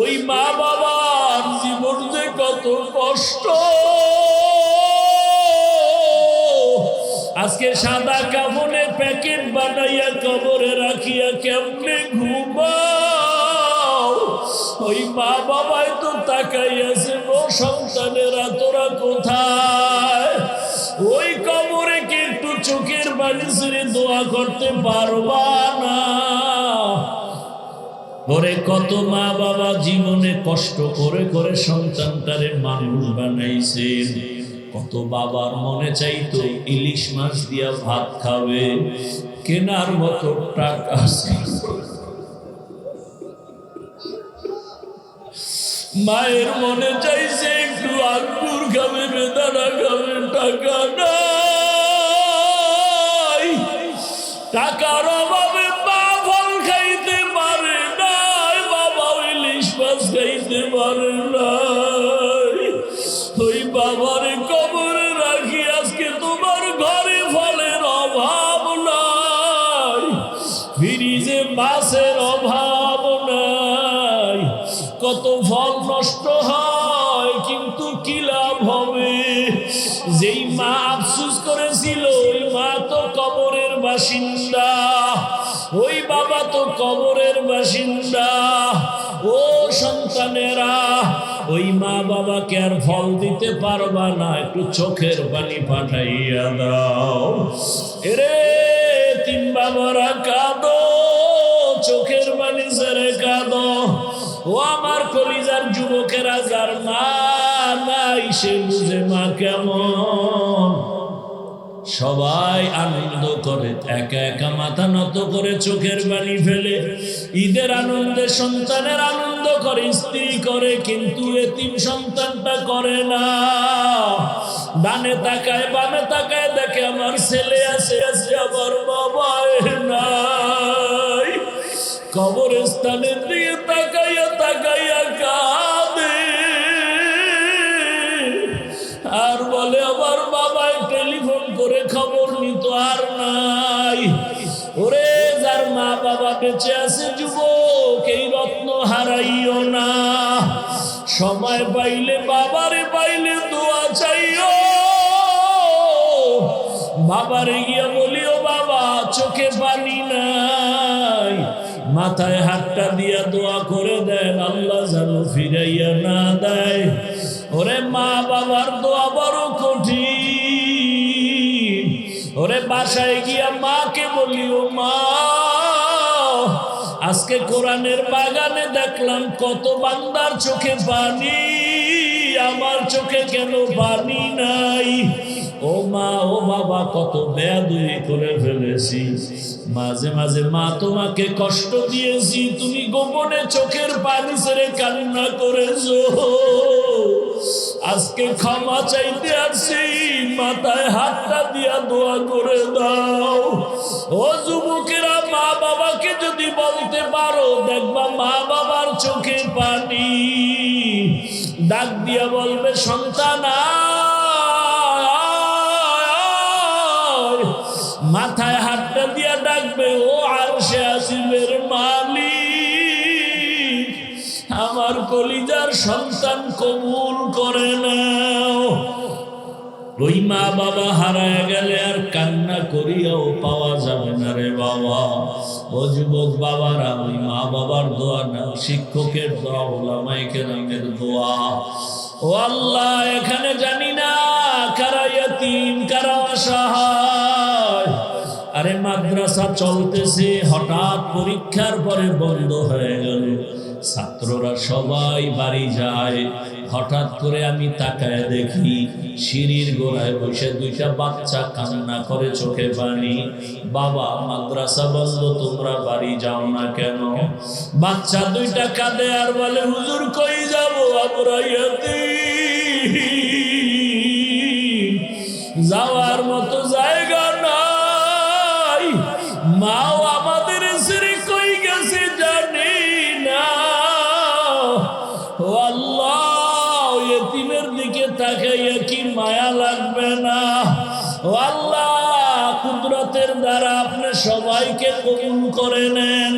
ওই মা বাবার জীবন যে কত কষ্ট। আজকে সাদা কাফনের প্যাকেট বানাইয়া কবরে রাখিয়া কেমনে ঘুমাও। ওই মা বাবাই তো তাকাইয়াছে, ও সন্তানেরা তোরা কোথায়? ওই কবরে কি একটু চোখের পানি ছেড়ে দোয়া করতে পারবা না? ওরে কত মা বাবা জীবনে কষ্ট করে করে সন্তানটারে মানুষ বানাইছেন। কত বাবার মনে চাইতো ইলিশ মাছ দিয়া ভাত খাবে, কেনার মতো টাকা মায়ের মনে চাইছে একটু আঙ্গুর খাবে, বেদানা খাবে, টাকা নাই। টাকার অভাবে মা ফল খাইতে পারে নাই, বাবা ইলিশ মাছ খাইতে পারে নাই। ওই বাবারে কবরে রাখি আজকে তোমার ঘরে ফলের অভাব নাই, ফ্রিজে মাছের অভাব নাই। কত ফল নষ্ট হয়, কিন্তু কি লাভ হবে? যেই মা আফসোস করেছিল ওই মা তো কবরের বাসিন্দা, ওই বাবা তো কবরের বাসিন্দা। ও সন্তানেরা, ওই মা বাবাকে আর ফল দিতে পারবা না, একটু চোখের পানি পাঠাইয়া দাও। এরে তিন বাবারা কাঁদো, চোখের পানি ছেড়ে কাঁদো। ও আমার কলিজার যুবকেরা, যার মা নাই সে বুঝে মা কেমন। সবাই আনন্দ করে, একা একা মাথা নত করে চোখের পানি ফেলে। ঈদের আনন্দে সন্তানের আনন্দ করে, স্ত্রী করে, কিন্তু এতিম সন্তানটা করে না। ডানে তাকায় বামে তাকায়, দেখে আমার ছেলে আছে, আমার বাবা নাই। কবরস্থানের দিকে তাকাইয়া তাকাইয়া কাঁদে, আর বলে আমার বাবাই টেলিফোন করে খবর নিত, আর নাই। ওরে যার মা বাবা বেঁচে আছে যুবক, এই রত্ন হারাইও না। সময় পাইলে বাবারে পাইলে দোয়া চাইও। বাবারে গিয়া বলিও, বাবা চোখে পানি নাই, মাথায় হাতটা দিয়া দোয়া করে দেন, আল্লাহ যেন ফিরাইয়া না দেয়। ওরে মা বাবার দোয়া বড় কঠিন। ওরে বাসায় গিয়া মাকে বলিও, মা আজকে কোরআনের বাগানে দেখলাম কত বান্দার চোখে পানি, আমার চোখে কেন পানি নাই? ও মা ও বাবা, কত বেয়াদবি করে ফেলেছি, মাঝে মাঝে মা তোমাকে কষ্ট দিয়েছি, তুমি গোপনে চোখের পানি ছেড়ে কান্না করেছো। আজকে ক্ষমা চাইতে আসছি, মাথায় হাতটা দিয়া দোয়া করে দাও। ও যুবকেরা, মা বাবাকে যদি বলতে পারো, দেখবা মা বাবার চোখে পানি। ডাক দিয়া বলবে, সন্তান মাথায় হাতটা দিয়া ডাকবে, ও আরশে আসিমের মালিক, আমার কলিজার সন্তান কবুল করে নাও। ওই মা বাবা হারায় গেলে আর কান্না করিয়াও পাওয়া যাবে না রে বাবা। ও যুবক বাবারা, ওই মা বাবার দোয়া না, শিক্ষকের দোয়া, ওলামায়ে কেরামের দোয়া। ও আল্লাহ, এখানে জানি না কারা ইয়াতীম, কারা অসহায়। আরে মাদ্রাসা চলতেছে, হঠাৎ পরীক্ষার পরে বন্ধ হয়ে গেল, ছাত্ররা সবাই বাড়ি যায়। হঠাৎ করে আমি তাকায় দেখি সিঁড়ির গোড়ায় বসে দুইটা বাচ্চা কান্না করে, চোখে পানি। বাবা মাদ্রাসা বন্ধ, তোমরা বাড়ি যাও না কেন? বাচ্চা দুইটা কাঁদে আর বলে, হুজুর কই যাব, আমরা ইয়াতীম, যাওয়ার মতো জায়গা নাই, মাও আমাদের ছেড়ে কই গেছে জানি না। ও আল্লাহ, এতিমের দিকে তাকাইয়া কি মায়া লাগবে না? ও আল্লাহ, কুদরতের দ্বারা আপনি সবাইকে কবুল করে নেন।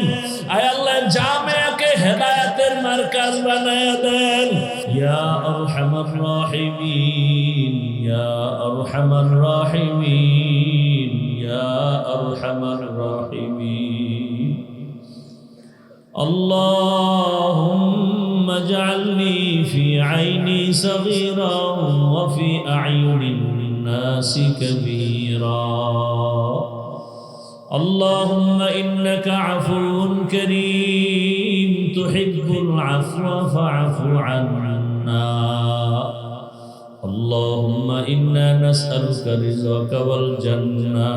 আয় আল্লাহ, জামিয়াকে হেদায়েতের মার্কাজ বানায়া দেন ইয়া আরহামার রাহিমিন, ইয়া আরহামার রাহিমিন, ইয়া আরহামার রাহিমিন। اللهم اجعلني في عيني صغيرا وفي أعين الناس كبيرا. اللهم إنك عفو كريم تحب العفو فاعف عنا. اللهم إنا نسألك رضاك والجنة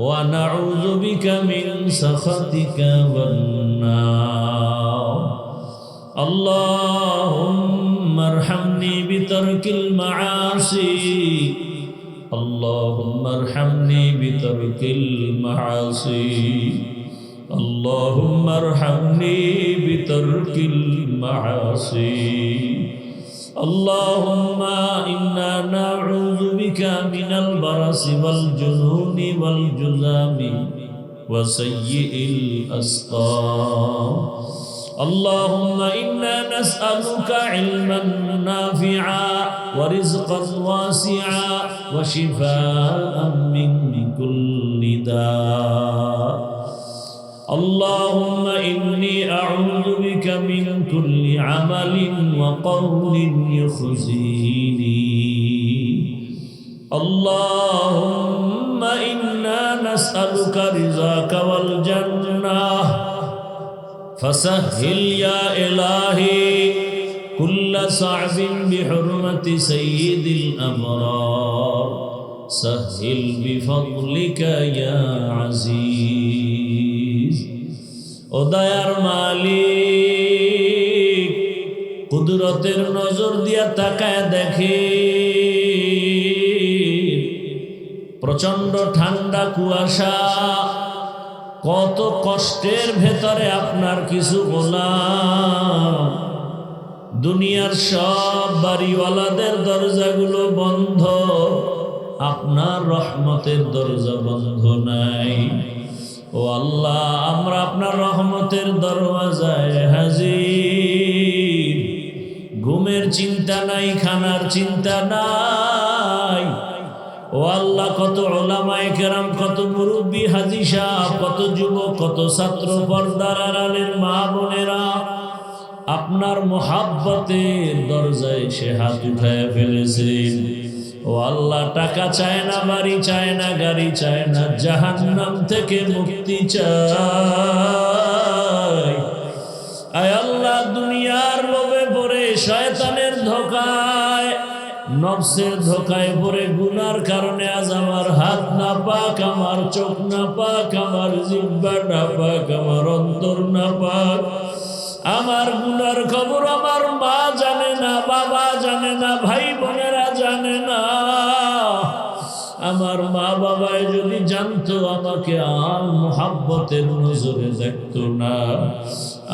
ونعوذ بك من سخطك والنار. اللهم ارحمني بترك المعاصي، اللهم ارحمني بترك المعاصي، اللهم ارحمني بترك المعاصي. اللهم إنا نعوذ بك من البرص والجنون والجذام وسيء الأسقام. اللهم إنا نسألك علما نافعا ورزقا واسعا وشفاء من كل داء. اللهم إني أعوذ بك من كل عمل وقول يخزيني. اللهم إنا نسألك رضاك والجنة فسهل يا إلهي كل صعب بحرمة سيد الأبرار. سهل بفضلك يا عزيز. ও দয়ার মালিক, কুদরতের নজর দিয়া তাকায় দেখে প্রচন্ড ঠান্ডা কুয়াশা, কত কষ্টের ভেতরে আপনার কিছু গোলাম। দুনিয়ার সব বাড়িওয়ালাদের দরজাগুলো বন্ধ, আপনার রহমতের দরজা বন্ধ নাই। ও আল্লাহ, আমরা আপনার রহমতের দরওয়াজায় হাজির। ঘুমের চিন্তা নাই, খানার চিন্তা নাই। ও আল্লাহ, কত উলামায়ে কেরাম, কত মুরব্বী হাজী সাহেব, কত যুবক, কত ছাত্র, পর্দার আড়ালের মা বোনেরা আপনার মোহাব্বতের দরজায় সে হাত উঠায় ফেলেছেন। ও আল্লাহ, টাকা চায় না, বাড়ি চায় না, গাড়ি চায় না, জাহান্নাম থেকে মুক্তি চায়। আয় আল্লাহ, দুনিয়ার লোভে পড়ে, শয়তানের ধোকায়, নফসের ধোকায় পড়ে, গুনার কারণে আজ আমার হাত না পাক, আমার চোখ না পাক, আমার জিহ্বা না পাক, আমার অন্তর না পাক। আমার গুনার খবর আমার মা জানে না, বাবা জানে না, ভাই বোনেরা জানে না। আমার মা বাবায় যদি জানতো, আমাকে আর মোহাব্বতের নজরে দেখতো না।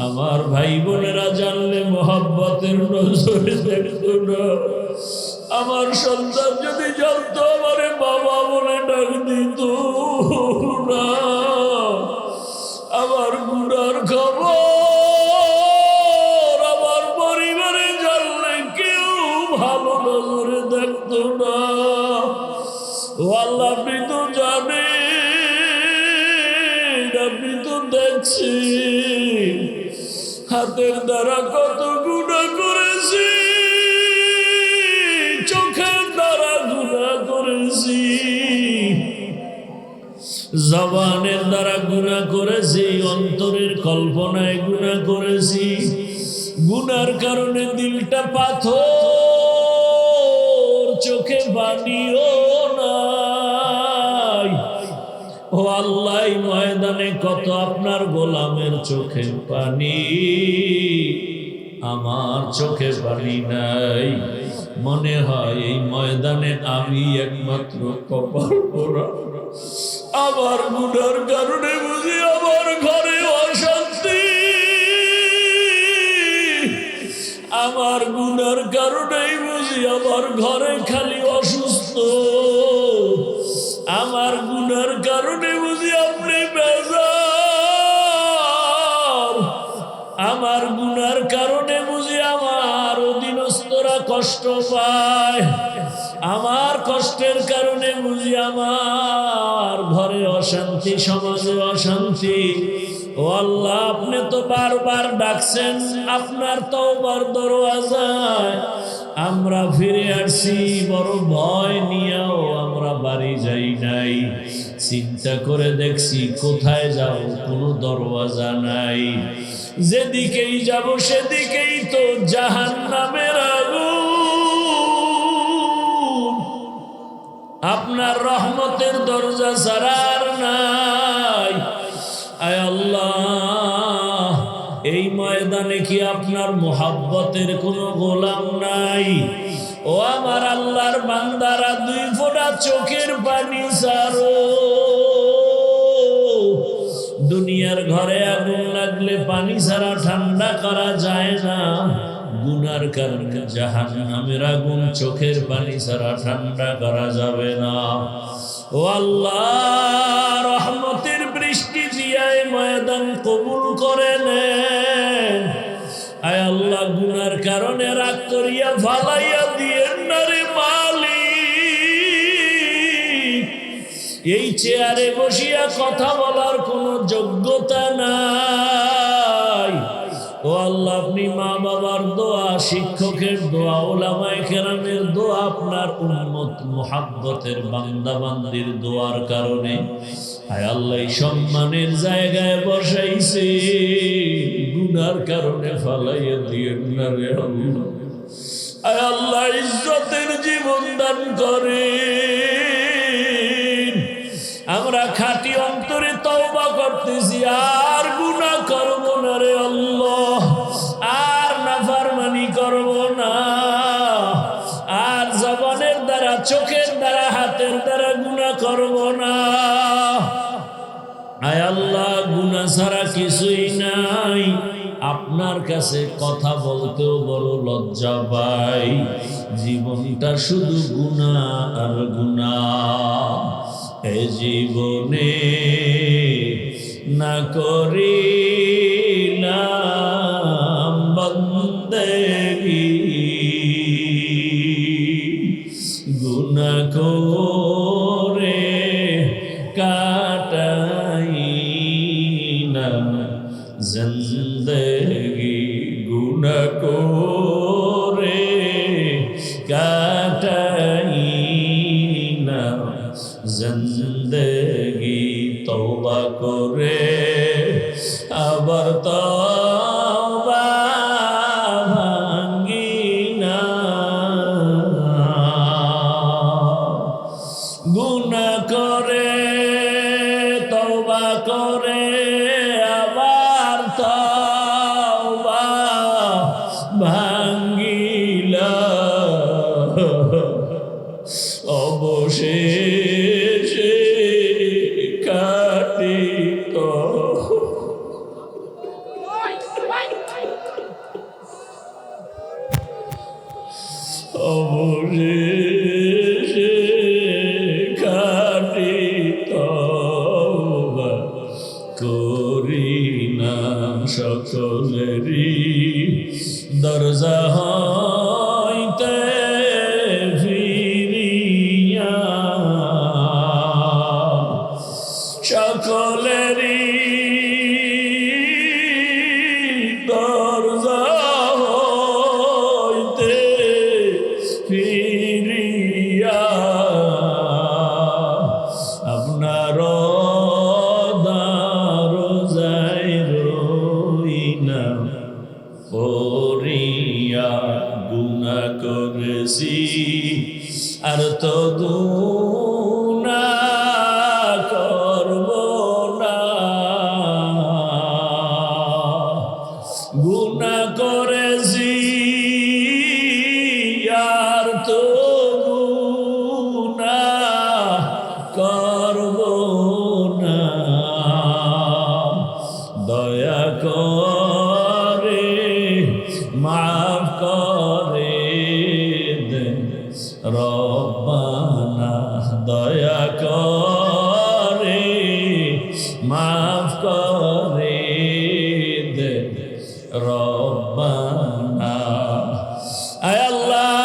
আমার ভাই বোনেরা জানলে মোহাব্বতের নজরে দেখতো না। আমার সন্তান যদি জানতো, আমারে বাবা বলে ডাক দিত না। আমার গুনার খবর আমার পরিবারে জানলে কেউ ভালো নজরে দেখতো না। ও আল্লাহ, আপনি তো জানেন, আপনি তো দেখছেন হাতের দ্বারা কত গুনাহ করেছি, চোখের দ্বারা গুনাহ করেছি, জবানের দ্বারা গুনাহ করেছি, অন্তরের কল্পনায় গুনাহ করেছি। গুনার কারণে দিলটা পাথর, চোখে পানিও নাই। ও আল্লাহ, ময়দানে কত আপনার গোলামের চোখে পানি, আমার চোখে পানি নাই। মনে হয় এই ময়দানে আমি একমাত্র কপাল পোড়া। আমার গুনার কারণে বুঝি আমার ঘরে অশান্তি, আমার গুনার কারণেই বুঝি আমার ঘরে খালি অসুস্থ, আমার গুনার কারণে বুঝি আপনি বেজার। আমার কষ্ট পায়, আমার কষ্টের কারণে বুঝি আমার ঘরে অশান্তি, সমাজে অশান্তি। ও আল্লাহ, আপনি তো বারবার ডাকছেন আপনার তওবার দরওয়াজায়, আমরা ফিরে আসছি বড় ভয় নিয়েও আমরা বাড়ি যাই নাই। চিন্তা করে দেখছি কোথায় যাব, কোনো দরওয়াজা নাই, যেদিকেই যাব সেদিকেই তো জাহান্নামের আগুন। আপনার রহমতের দরজা ছাড়া আর নাই। আয় আল্লাহ, এই ময়দানে কি আপনার মোহাব্বতের কোনো গোলাম নাই? ও আমার আল্লাহর বান্দারা, 2 ফোঁটা চোখের পানি ছাড়ো। দুনিয়ার ঘরে আগুন লাগলে পানি ছাড়া ঠান্ডা করা যায় না, গুনার কারণে জাহান্নামের আগুন চোখের পানি ছাড়া ঠান্ডা করা যাবে না। ও আল্লাহ, রহমতের বৃষ্টি দিয়া এই ময়দান কবুল করে নেন। আয় আল্লাহ, গুনার কারণে রাগ করিয়া ফালাইয়া দিয়েন না রে মালিক। এই চেয়ারে বসিয়া কথা বলার কোনো যোগ্যতা নাই। ও আল্লাহ, আপনি মা বাবার দোয়া, শিক্ষকের দোয়া, উলামায়ে কেরামের দোয়া, আপনার উম্মত মুহাব্বতের বান্দা বান্দির দোয়ার কারণে আয় আল্লাহ সম্মানের জায়গায় বসাইছে, গুনার কারণে ফালাইয়া দিয়েন না রে আল্লাহ। আয় আল্লাহ, ইজ্জতের জীবন দান করেন। আমরা খাঁটি অন্তরে তওবা করতেছি, আর গুনাহ করব না রে আল্লাহ, আর নাফরমানি করব না, আর জবানের দ্বারা, চোখের দ্বারা, হাতের দ্বারা গুনাহ করব না। আয় আল্লাহ, গুনাহ ছাড়া কিছুই নাই। আপনার কাছে কথা বলতেও বড় লজ্জা পাই, জীবনটা শুধু গুনাহ আর গুনাহ। এ জীবনে না করিলাম বন্দেগি, গুনাহ করে কাটাইলাম জিন্দেগি, গুনাহ করে কাটাইলাম জিন্দেগি। তওবা করে আবার তওবা ভাঙ্গি না, গুনাহ করে তওবা করে আবার তওবা ভাঙ্গিলা, অবশেষে কাটিত অবশেষে কাটিত করি না, সকলেরই দরজা হইতে ফিরিয়া, সকলেরই দরজা হইতে ফিরিয়া, আপনার দরজায় রইলাম পড়িয়া। গুনাহ করেছি আর তো গুনাহ করব না, গুনাহ করেছি আর তো গুনাহ করব না। দয়া করে মাফ করে দেন রব্বানা, দয়া করে মাফ করে দেন রব্বানা। আয় আল্লাহ,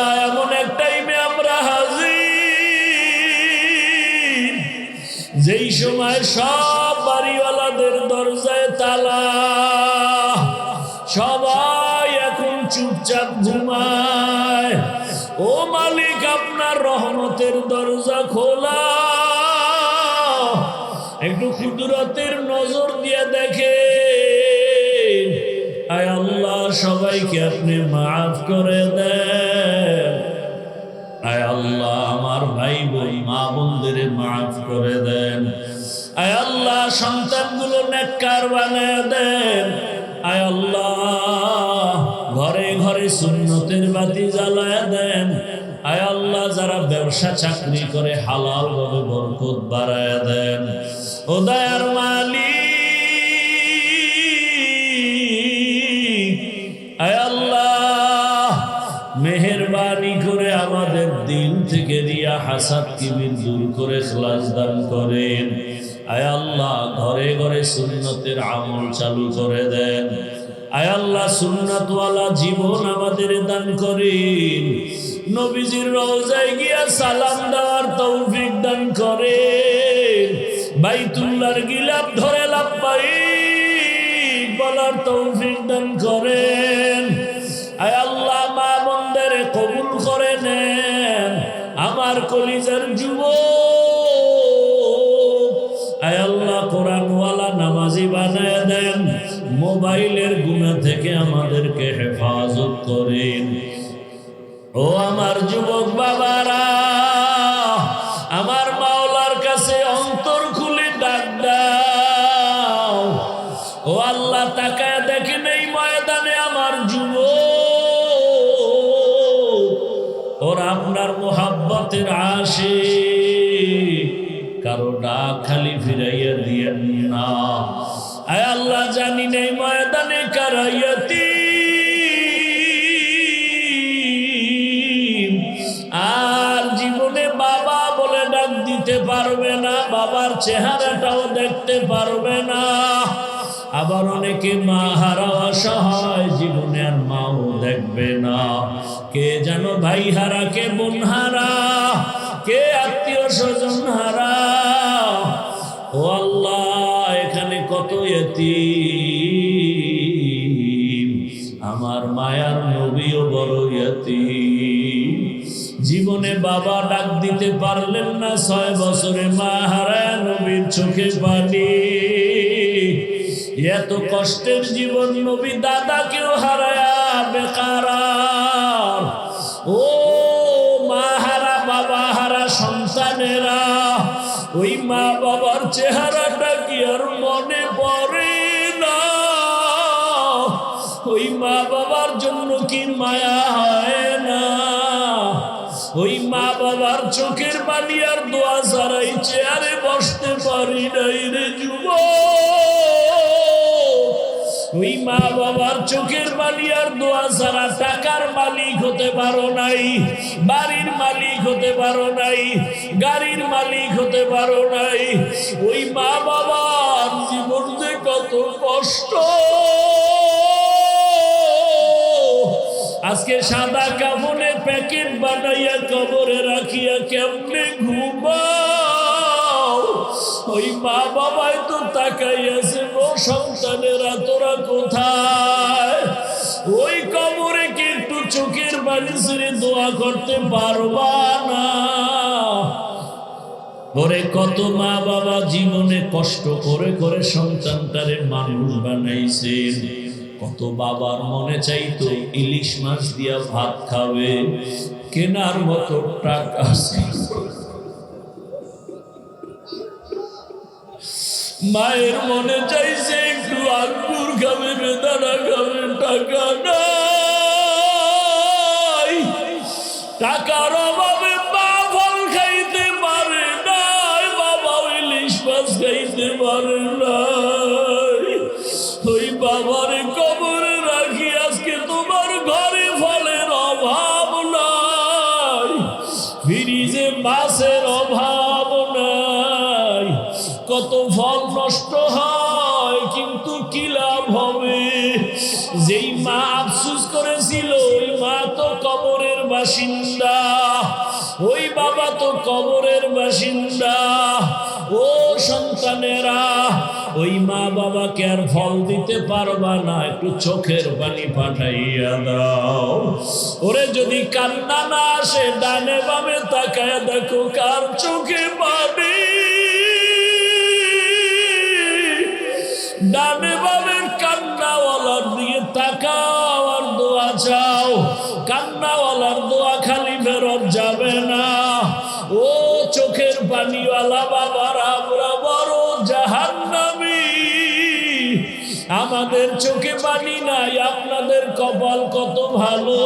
চুপচাপ ঘুমায়। ও মালিক, আপনার রহমতের দরজা খোলা, একটু কুদরতের নজর দিয়ে দেখে। আয় আল্লাহ, সবাইকে আপনি মাফ করে দেন। আয় আল্লাহ, আমার ভাই বোন মা বোনদের মাফ করে দেন। আয় আল্লাহ, সন্তানগুলো নেককার বানায় দেন। আয় আল্লাহ, ঘরে ঘরে সুন্নতের বাতি জ্বালায় দেন। আয় আল্লাহ, যারা ব্যবসা চাকরি করে হালাল ভাবে বরকত বাড়ায় দেন। ও দয়ার মালিক, আয় আল্লাহ, মেহেরবানি করে আমাদের দিল থেকে রিয়া হাসাদ কিবির দূর করে ইখলাস দান করেন। আয় আল্লাহ, ঘরে ঘরে সুন্নতের আমল চালু করে দেন। আয় আল্লাহ, সুন্নাতওয়ালা জীবন আমাদের দান করেন। নবীজির রওজায় গিয়া সালাম দেওয়ার তৌফিক দান করেন। বাইতুল্লাহর গিলাফ ধরে লাব্বাইক বলার তৌফিক দান করেন। আয় আল্লাহ, মা বোনদের কবুল করে নেন। আমার কলিজার যুবক, আয় আল্লাহ, কোরআনওয়ালা নামাজি বানায় দেন। মোবাইলের গুনাহ থেকে আমাদেরকে হেফাজত করেন। ও আমার যুবক বাবারা, আমার মাওলার কাছে অন্তর খুলে ডাক দাও। ও আল্লাহ, তাকায় দেখেন এই ময়দানে আমার যুবক, ওরা আপনার মোহাব্বতের আশিক, কারো ডাক খালি ফিরাইয়া দিয়েন না। আয় আল্লাহ, জানি নেই ময়দানে কারা ইয়াতীম, আর জীবনে বাবা বলে ডাক দিতে পারবে না, বাবার চেহারাটাও দেখতে পারবে না। আবার অনেকে মা হারা অসহায়, জীবনে আর মাও দেখবে না। কে যেন ভাই হারা, কে বোন হারা, কে আত্মীয় স্বজন হারা। ও আল্লাহ, এখানে কত ইয়াতীম, আমার মায়ার নবীও বড় ইয়াতীম। জীবনে বাবা ডাক দিতে পারলেন না, 6 বছরে মা হারায় নবীর চোখে পানি। এত কষ্টের জীবন, নবী দাদাকেও হারায়া বেকার। ও মা হারা বাবা হারা সন্তানেরা, ওই মা বাবার চেহারাটা কি আর মনে পড়ে না? ওই মা বাবার জন্য কি মায়া হয় না? ওই মা বাবার চোখের পানি আর দোয়া ছাড়াই চেয়ারে বসতে পারি নাই রে যুবক। ওই মা বাবার চোখের পানি আর দোয়া ছাড়া টাকার মালিক হতে পারো নাই, বাড়ির মালিক হতে পারো নাই, গাড়ির মালিক হতে পারো নাই। ওই মা বাবার জীবন যে কত কষ্ট। আজকে সাদা কাফনে প্যাকেট বানাইয়া কবরে রাখিয়া কেমনে ঘুমাও? ওই মা বাবাই তো তাকাইয়াছে, গো সন্তানেরা তোরা কোথায়? ওই কবরে কি একটু চোখের পানি ছেড়ে দোয়া করতে পারবা না? ওরে কত মা বাবা জীবনে কষ্ট করে করে সন্তানটারে মানুষ বানাইছেন। কত বাবার মনে চাইতো ইলিশ মাছ দিয়া ভাত খাবে, কেনার মতো টাকা ছিল। মায়ের মনে চাইছে একটু আঙ্গুর খাবে, বেদানা খাবে, টাকা নাই। টাকার অভাবে মা ফল খাইতে পারে নাই, বাবা ইলিশ মাছ খাইতে পারে নাই। ওই বাবারে কবরে রাখি আজকে তোমার ঘরে ফলের অভাব নাই, ফ্রিজে মাছের অভাব নাই। কত ফল নষ্ট হয়, কিন্তু কি লাভ হবে? যেই মা আফসোস করেছিল, ওই মা তো কবরের বাসিন্দা, ওই বাবা তো কবরের বাসিন্দা। ও সন্তানেরা, ওই মা বাবাকে আর ফল দিতে পারবা না, একটু চোখের পানি পাঠাইয়া দাও। ওরে যদি কান্না না আসে, ডানে বামে তাকায় দেখো কার চোখে পানি। ডানে বামের কান্নাওয়ালার দিকে তাকাও আর দোয়া চাও। কান্নাওয়ালার দোয়া খালি ফেরত যাবে না। ও চোখের পানিওয়ালা বাবারা, আমরা বড় জাহান্নামী। আমাদের চোখে পানি নাই, আপনাদের কপাল কত ভালো,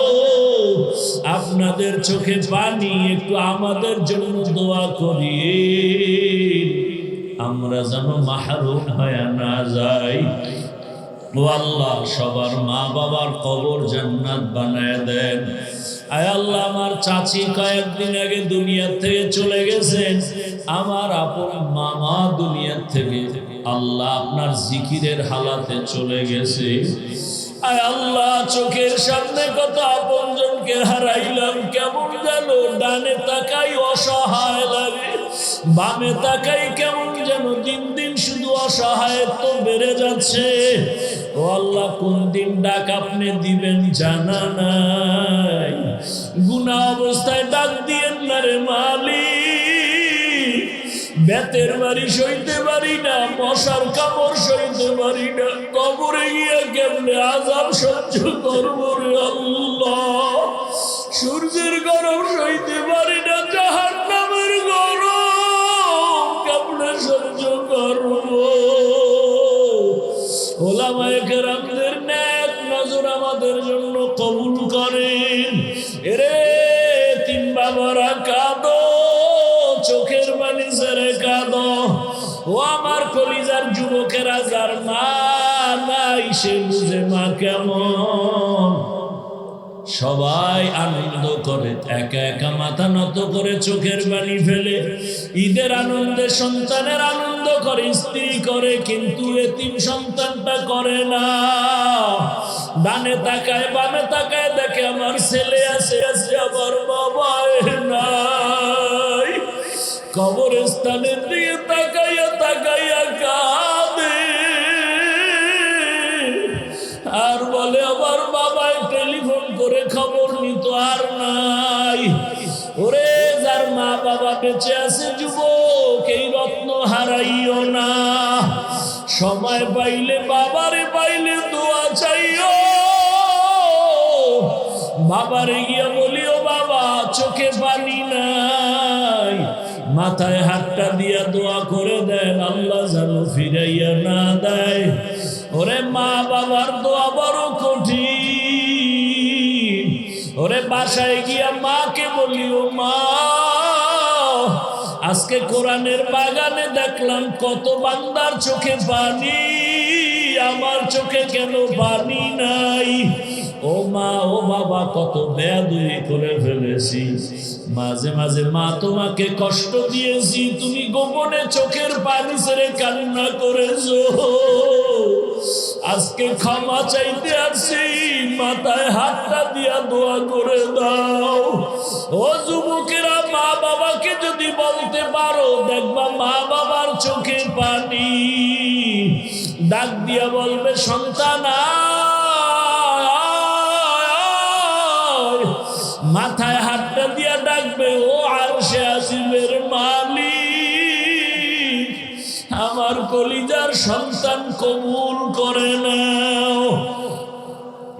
আপনাদের চোখে পানি। একটু আমাদের জন্য দোয়া করিয়ে, আমরা যেন মাহরুম হয়ে না যাই। ও আল্লাহ, সবার মা বাবার কবর জান্নাত বানায় দেন। আয় আল্লাহ, আমার চাচি কয়েকদিন আগে দুনিয়া থেকে চলে গেছেন, আমার আপন মামা দুনিয়া থেকে আল্লাহ আপনার জিকিরের হালাতে চলে গেছে। আয় আল্লাহ, চোখের সামনে কত আপনজনকে হারাইলাম, কেমন যেন ডানে তাকাই অসহায় লাগে, বামে তাকাই কেমন যেন দিন দিন শুধু অসহায়ত্ব বেড়ে যাচ্ছে। ও আল্লাহ, কোন দিন ডাক আপনি দিবেন জানা নাই। গুনাহ অবস্থায় ডাক দিয়েন না রে মালিক। বেতের বাড়ি সইতে পারি না, মশার কামড় সইতে পারি না, কবরে গিয়ে কেমনে আযাব সহ্য করব রে আল্লাহ। সূর্যের গরম সইতে পারি না, জাহান্নামের গরম কেমনে সহ্য করব। ওলামায়ে কেরামদের নেক নজর আমাদের জন্য কবুল করেন। এরে তিন বাবারা কাঁদো, চোখের পানি ছেড়ে কাঁদো। ও আমার কলিজার যুবকেরা, যার মা নাই সে বুঝে মা কেমন। সবাই আনন্দ করে, একা একা মাথা নত করে চোখের পানি ফেলে। ঈদের আনন্দে সন্তানের আনন্দ করে, স্ত্রী করে, কিন্তু এতিম সন্তানটা করে না। ডানে তাকায় বামে তাকায় দেখে আমার ছেলে আছে, আমার বাবা নাই। কবরস্থানের দিকে তাকাইয়া তাকাইয়া কাঁদে আর বলে আমার বাবাই টেলিফোন করে খবর নিত আর নাই। ওরে যার মা বাবা বেঁচে আছে যুবক, এই রত্ন হারাইও না। সময় পাইলে বাবারে পাইলে দোয়া চাইও। বাবারে গিয়া বলিও বাবা চোখে পানি নাই, মাথায় হাতটা দিয়া দোয়া করে দেন, আল্লাহ যেন ফিরাইয়া না দেয়। ওরে মা বাবার দোয়া বড় কঠিন। ওরে বাসায় গিয়া মাকে বলিও মা, আজকে কোরআনের বাগানে দেখলাম কত বান্দার চোখে পানি, আমার চোখে কেন পানি নাই। ও মা ও বাবা, কত বেয়াদবি করে ফেলেছি, মাঝে মাঝে মা তোমাকে কষ্ট দিয়েছি, তুমি গোপনে চোখের পানি ছেড়ে কান্না করেছো। আজকে ক্ষমা চাইতে আসছি, মাথায় হাতটা দিয়া দোয়া করে দাও। ও যুবকেরা, মা বাবাকে যদি বলতে পারো, দেখবা মা বাবার চোখে পানি। ডাক দিয়া বলবে সন্তান, মাথায় হাতটা দিয়া ডাকবে, ও আরশে আসিমের মালিক, আমার কলিজার সন্তান কবুল করে নাও।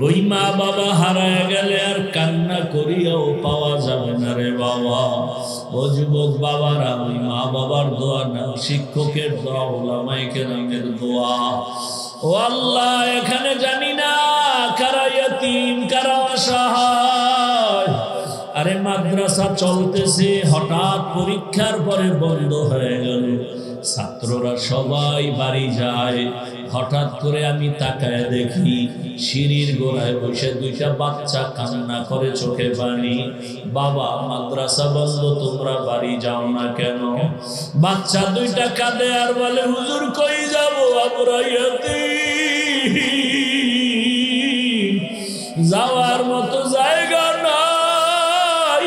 ওই মা বাবা হারায় গেলে আর কান্না করিয়াও পাওয়া যাবে না রে বাবা। ও যুবক বাবারা, ওই মা বাবার দোয়া না, শিক্ষকের দোয়া, ওলামায়ে কেরামের দোয়া। ও আল্লাহ, এখানে জানি না কারা ইয়াতীম কারা অসহায়। আরে মাদ্রাসা চলতেছে, হঠাৎ পরীক্ষার পরে বন্ধ হয়ে গেল, ছাত্ররা সবাই বাড়ি যায়। হঠাৎ করে আমি তাকায় দেখি সিঁড়ির গোড়ায় বসে দুইটা বাচ্চা কান্না করে চোখে পানি। বাবা, মাদ্রাসা বন্ধ, তোমরা বাড়ি যাও না কেন? বাচ্চা দুইটা কাঁদে আর বলে, হুজুর কই যাবো, আমরা ইয়াতীম, যাওয়ার মতো জায়গা নাই,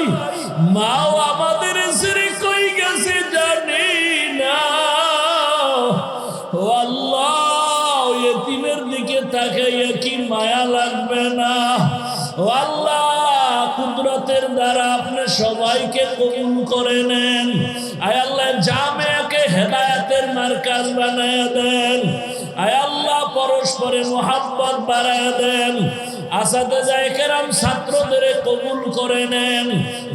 মাও আমাদের ছেড়ে কই গেছে জানি না। ও আল্লাহ, কুদরতের দ্বারা আপনি সবাইকে কবুল করে নেন। আয় আল্লাহ, জামিয়াকে হেদায়েতের মার্কাজ বানায় দেন। আয় আল্লাহ, পরস্পরে মোহাব্বত বাড়ায় দেন। আসাতেজায়ে কেরাম ছাত্রদের কবুল করে নেন,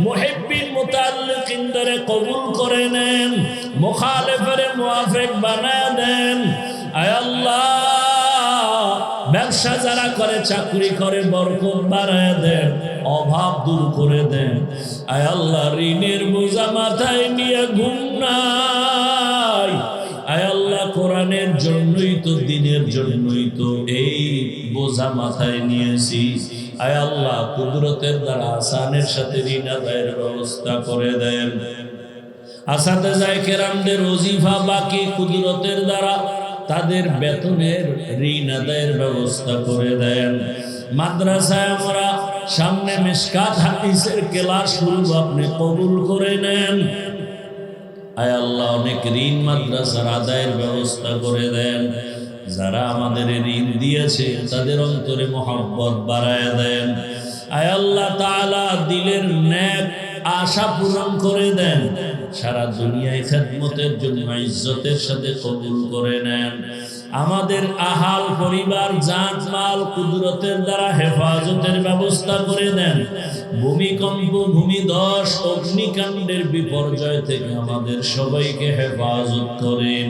মুহিব্বিন মুতাআল্লিকিনদের কবুল করে নেন, মুখালিফের মুওয়াফিক বানায় দেন। আয় আল্লাহ, ব্যবসা যারা করে, চাকরি করে, বরকত বাড়ায় দেন, অভাব দূর করে দেন। আয় আল্লাহ, ঋণের বোঝা মাথায় নিয়ে ঘুম নাই। আয় আল্লাহ, কোরআনের জন্যই তো, দিনের জন্যই তো এই বোঝা মাথায় নিয়েছি। আয় আল্লাহ, কুদরতের দ্বারা আসানের সাথে ঋণ আদায়ের ব্যবস্থা করে দেন। আসাতেজায়ে কেরামদের ওজিফা বাকি কুদরতের দ্বারা তাদের বেতনের ঋণ আদায়ের ব্যবস্থা করে দেন। মাদ্রাসায় আমরা সামনে মিশকাত হাদিসের ক্লাস শুরু, আপনি কবুল করে নেন। আয় আল্লাহ, অনেক ঋণ মাদ্রাসার আদায়ের ব্যবস্থা করে দেন। যারা আমাদের ঋণ দিয়েছে তাদের অন্তরে মহব্বত বাড়ায় দেন। আয় আল্লাহ তাআলা, দিলের নেক আশা পূরণ করে দেন। সারা দুনিয়ায় খেদমতের জন্য ইজ্জতের সাথে কবুল করে নেন। আমাদের আহাল পরিবার, জান মাল কুদরতের দ্বারা হেফাজতের ব্যবস্থা করে দেন। ভূমিকম্প, ভূমিধস, অগ্নিকাণ্ডের বিপর্যয় থেকে আমাদের সবাইকে হেফাজত করেন।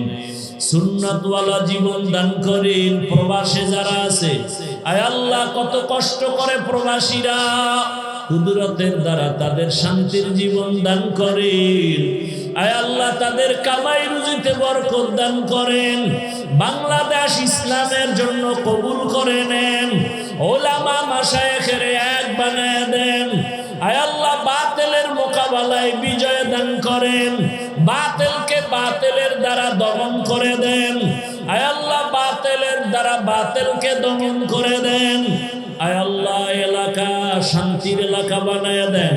সুন্নাতওয়ালা জীবন দান করেন। প্রবাসে যারা আছে, আয় আল্লাহ, কত কষ্ট করে প্রবাসীরা, কুদরতের দ্বারা তাদের শান্তির জীবন দান করেন। আয় আল্লাহ, তাদের কামাই রুজিতে বরকত দান করেন। বাংলাদেশ ইসলামের জন্য কবুল করে নেন। ওলামা মাশায়েখের এক বানায় দেন। আয় আল্লাহ, বাতিলের মোকাবেলায় বিজয় দান করেন। বাতিলকে বাতিলের দ্বারা দমন করে দেন। আয় আল্লাহ, বাতিলের দ্বারা বাতিলকে দমন করে দেন। আয় আল্লাহ, এলাকা শান্তির এলাকা বানায় দেন।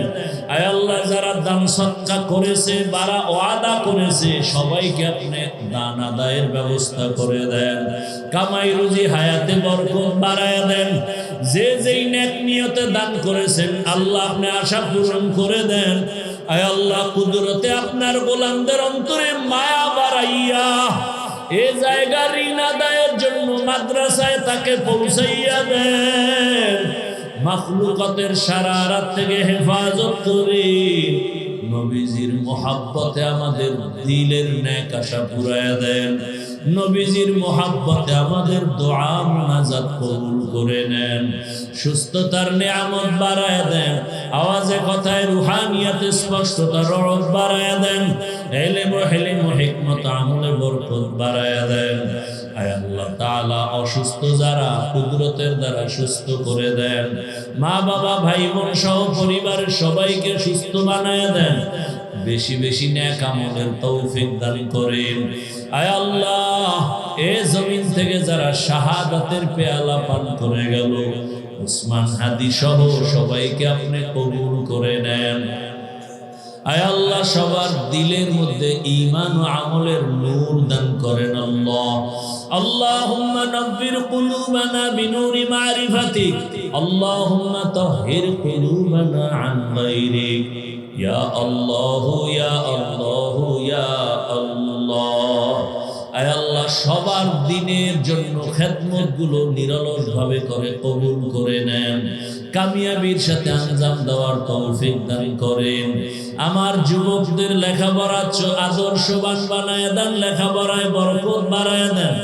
আয় আল্লাহ, যারা দান সদকা করেছে, যারা ওয়াদা করেছে, সবাইকে আপনি দান আদায়ের ব্যবস্থা করে দেন। কামাই রুজি হায়াতে বরকত বাড়ায় দেন। যে যেই নেক নিয়তে দান করেছেন, আল্লাহ আপনি আশা পূরণ করে দেন। আয় আল্লাহ, কুদরতে আপনার গোলামদের অন্তরে মায়া বাড়াইয়া এ জায়গা ঋণ আদায়ের জন্য মাদ্রাসায় তাকে পৌঁছাইয়া দেন। মাখলুকাতের সারা রাত থেকে হেফাজত করে নবীজির মোহাব্বতে আমাদের দিলের নেক আশা পুরায়া দেন। নবীজির মোহাব্বতে আমাদের দোয়া মুনাজাত কবুল করে নেন। সুস্থতার নিয়ামত বাড়ায় দেন। আওয়াজে কথায় রুহানিয়াতে স্পষ্টতা রব বাড়ায় দেন। ইলম ও হিলম ও হিকমত আমলে বরকত বাড়ায় দেন। আয় আল্লাহ তাআলা, অসুস্থ যারা কুদরতের দ্বারা সুস্থ করে দেন। মা বাবা, ভাই বোন সহ পরিবারের সবাইকে সুস্থ বানায় দেন। বেশি বেশি নেক আমলের তৌফিক দান করেন। আয় আল্লাহ, এ জমিন থেকে যারা শাহাদাতের পেয়ালা পান করে গেল, উসমান হাদি সহ সবাইকে আপনি কবুল করে নেন। আয় আল্লাহ, সবার দিলের মধ্যে ঈমান ও আমলের নূর দান করেন। আল্লাহ, আল্লাহুম্মা নব্বির কুলুবানা বিনুরি মারিফাতিক, আল্লাহুম্মা তাহহির কুলুবানা আন গায়রিক, ইয়া আল্লাহ, ইয়া আল্লাহ, ইয়া আল্লাহ। আয় আল্লাহ, সবার দিনের জন্য খেদমত গুলো নিরলস ভাবে করে কবুল করে নেন। কামিয়াবির সাথে আঞ্জাম দেওয়ার তৌফিক দান করেন। আমার যুবকদের লেখাপড়া আদর্শবান বানায় দেন, লেখাপড়ায় বরকত বাড়ায় দেন।